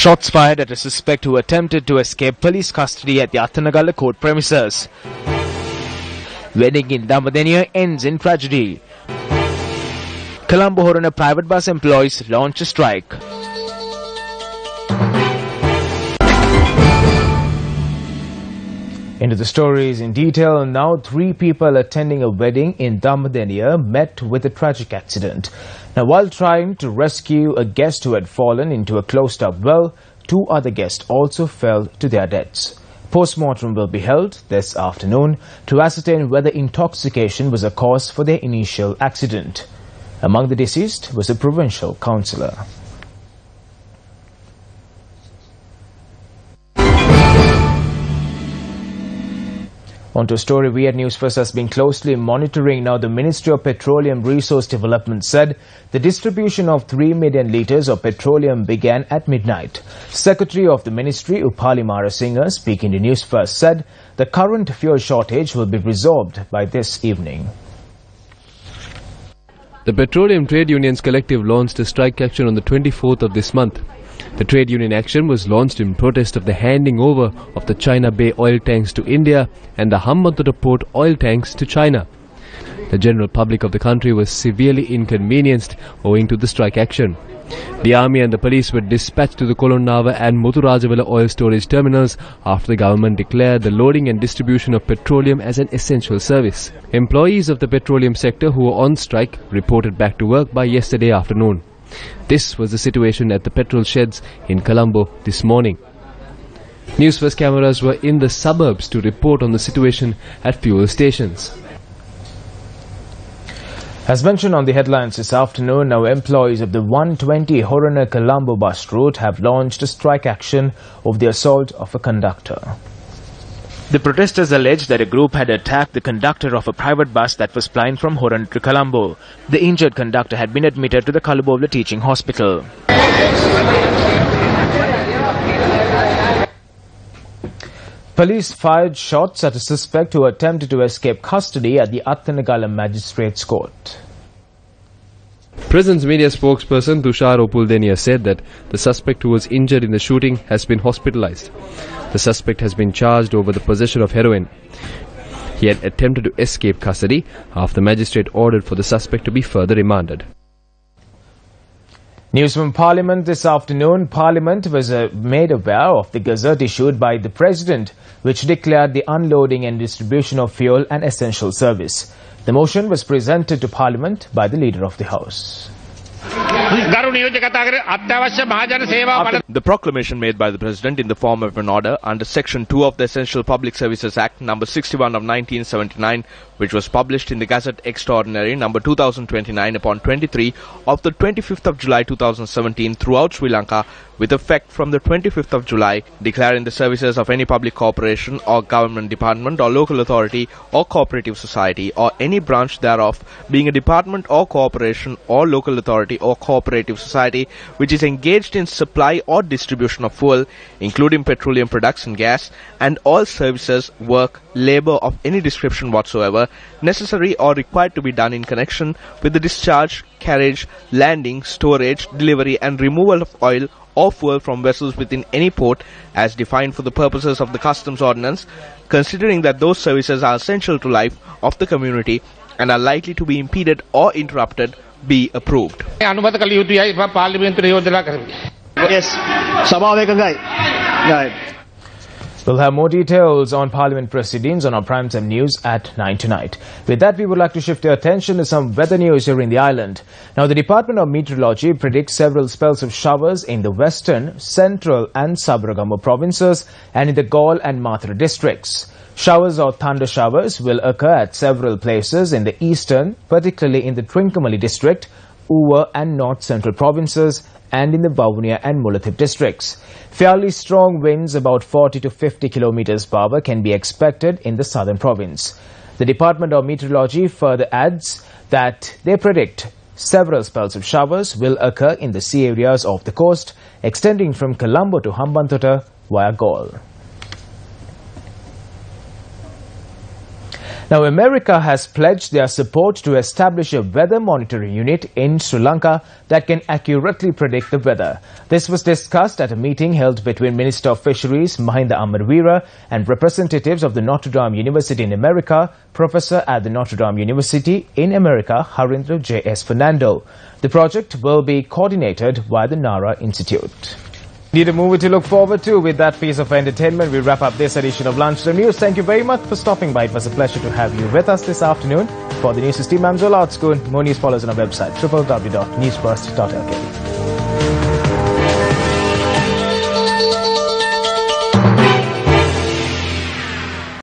Shots fired at a suspect who attempted to escape police custody at the Athanagala court premises. Wedding in Damadeniya ends in tragedy. Colombo Horana private bus employees launch a strike. Into the stories in detail. Now, 3 people attending a wedding in Damadeniya met with a tragic accident. Now, while trying to rescue a guest who had fallen into a closed-up well, 2 other guests also fell to their deaths. Post-mortem will be held this afternoon to ascertain whether intoxication was a cause for their initial accident. Among the deceased was a provincial councillor. On to a story we at Newsfirst has been closely monitoring. Now, the Ministry of Petroleum Resource Development said the distribution of 3 million litres of petroleum began at midnight. Secretary of the Ministry, Upali Marasinghe, speaking to Newsfirst, said the current fuel shortage will be resolved by this evening. The Petroleum Trade Unions Collective launched a strike action on the 24th of this month. The trade union action was launched in protest of the handing over of the China Bay oil tanks to India and the Hambantota port oil tanks to China. The general public of the country was severely inconvenienced owing to the strike action. The army and the police were dispatched to the Kolonnava and Muthurajawala oil storage terminals after the government declared the loading and distribution of petroleum as an essential service. Employees of the petroleum sector who were on strike reported back to work by yesterday afternoon. This was the situation at the petrol sheds in Colombo this morning. Newsfirst cameras were in the suburbs to report on the situation at fuel stations. As mentioned on the headlines this afternoon, now employees of the 120 Horana Colombo bus route have launched a strike action over the assault of a conductor. The protesters alleged that a group had attacked the conductor of a private bus that was plying from Horana to Colombo. The injured conductor had been admitted to the Kalubovla Teaching Hospital. Police fired shots at a suspect who attempted to escape custody at the Athanagala Magistrates Court. Prison's media spokesperson Tushar Opuldeniya said that the suspect who was injured in the shooting has been hospitalized. The suspect has been charged over the possession of heroin. He had attempted to escape custody after the magistrate ordered for the suspect to be further remanded. News from Parliament this afternoon. Parliament was made aware of the gazette issued by the President, which declared the unloading and distribution of fuel an essential service. The motion was presented to Parliament by the Leader of the House. The proclamation made by the President in the form of an order under Section 2 of the Essential Public Services Act number 61 of 1979, which was published in the Gazette Extraordinary number 2029 upon 23 of the 25th of July 2017 throughout Sri Lanka, with effect from the 25th of July, declaring the services of any public corporation or government department or local authority or cooperative society or any branch thereof being a department or corporation or local authority or cooperative society which is engaged in supply or distribution of fuel, including petroleum products and gas, and all services, work, labour of any description whatsoever, necessary or required to be done in connection with the discharge, carriage, landing, storage, delivery and removal of oil or fuel from vessels within any port as defined for the purposes of the Customs Ordinance, considering that those services are essential to life of the community and are likely to be impeded or interrupted, be approved. Yes. We'll have more details on Parliament proceedings on our Primetime News at 9 tonight. With that, we would like to shift our attention to some weather news here in the island. Now, the Department of Meteorology predicts several spells of showers in the western, central and Sabaragamu provinces and in the Gaul and Mathura districts. Showers or thunder showers will occur at several places in the eastern, particularly in the Trincomalee district, Uva and North Central provinces, and in the Vavuniya and Mullathip districts. Fairly strong winds, about 40 to 50 kilometers per hour, can be expected in the southern province. The Department of Meteorology further adds that they predict several spells of showers will occur in the sea areas of the coast, extending from Colombo to Hambantota via Gaul. Now, America has pledged their support to establish a weather monitoring unit in Sri Lanka that can accurately predict the weather. This was discussed at a meeting held between Minister of Fisheries Mahinda Amarweera and representatives of the Notre Dame University in America, Professor at the Notre Dame University in America, Harindra J.S. Fernando. The project will be coordinated by the Nara Institute. Need a movie to look forward to? With that piece of entertainment, we wrap up this edition of Lunchtime News. Thank you very much for stopping by. It was a pleasure to have you with us this afternoon. For the News1st team, I'm Zola. More news follows on our website, www.newsfirst.lk.